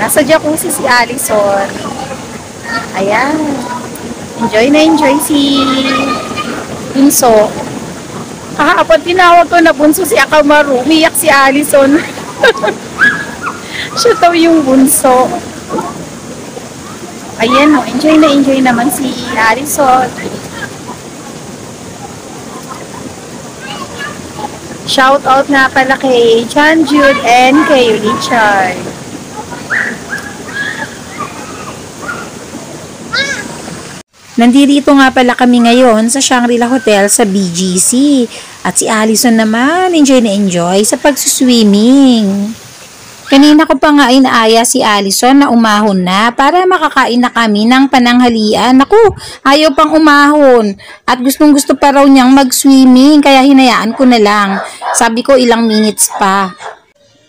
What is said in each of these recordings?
Nasa jacuzzi si Allison. Ayan. Enjoy na enjoy si Bunso. Kahapon tinawag ko na Bunso si Akamaru. Umiyak si Allison. Siya daw yung bunso. Ayan o, enjoy na enjoy naman si Allison. Shout out nga pala kay John Jude and kay Richard. Nandito nga pala kami ngayon sa Shangri-La Hotel sa BGC. At si Allison naman, enjoy na enjoy sa pagsuswimming. Kanina ko pa nga inaaya si Allison na umahon na para makakain na kami ng pananghalian. Naku, ayaw pang umahon. At gustong gusto pa raw niyang mag-swimming kaya hinayaan ko na lang. Sabi ko ilang minutes pa.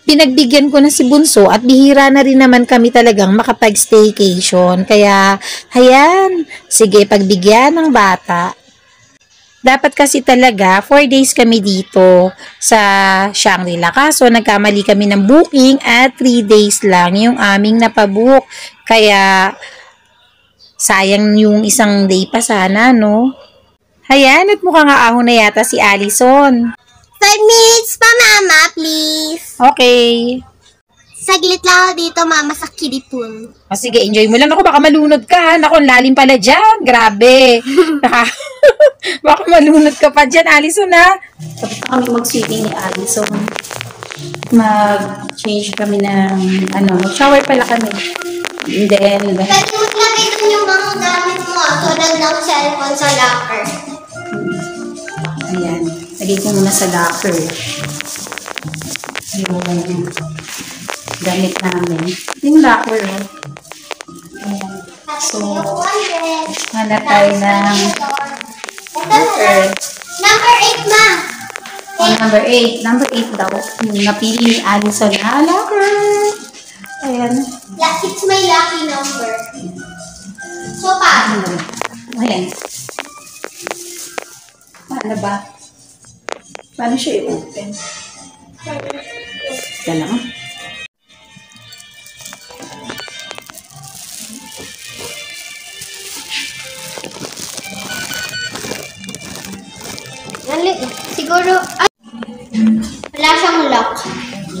Pinagbigyan ko na si Bunso at bihira na rin naman kami talagang makapag-staycation. Kaya, hayan, sige pagbigyan ng bata. Dapat kasi talaga, 4 days kami dito sa Shangri-La. Kaso, nagkamali kami ng booking at 3 days lang yung aming napabook. Kaya, sayang yung isang day pa sana, no? Hayan, at mukhang aahon na yata si Allison. 5 minutes pa, Mama, please. Okay. Saglit lang ako dito, Mama, sa kiddie pool. O sige, enjoy mo lang. Ako, baka malunod ka. Naku, lalim pala dyan. Grabe. Baka malunod ka pa dyan, Allison, ha? Tapos na kami mag-swimming ni Allison. Mag-change kami ng, mag-shower pala kami. And then, Pwede mo lagay dun yung mga gamit mo, tulad ng cellphone sa locker. ayan. Lagay ko muna sa locker. Yung gamit namin. Yung locker, oh. Ayan. So, hanap tayo ng locker. Number 8, Ma. Oh, number 8. Number 8 daw. Yung napili ni Allison na locker. Ayan. It's my lucky number. So, paano? Ayan. Paano ba? Paano siya i-open? Ito lang. Siguro, wala siyang lock.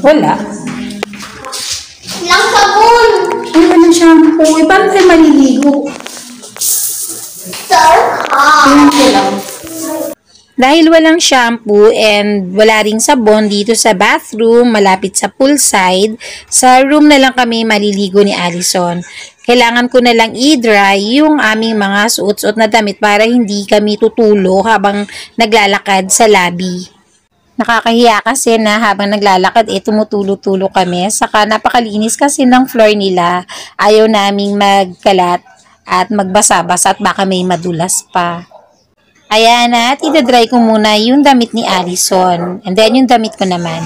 Wala. Walang sabon. Ay, walang shampoo. Eh, paano tayo maliligo? Tingnan ko lang. Dahil walang shampoo and wala ring sabon dito sa bathroom, malapit sa poolside, sa room na lang kami maliligo ni Allison. Kailangan ko na lang i-dry yung aming mga suot-suot na damit para hindi kami tutulo habang naglalakad sa lobby. Nakakahiya kasi na habang naglalakad, tumutulo-tulo kami. Saka napakalinis kasi ng floor nila. Ayaw naming magkalat at magbasa-basa at baka may madulas pa. Ayan at i-dry ko muna yung damit ni Allison. And then yung damit ko naman.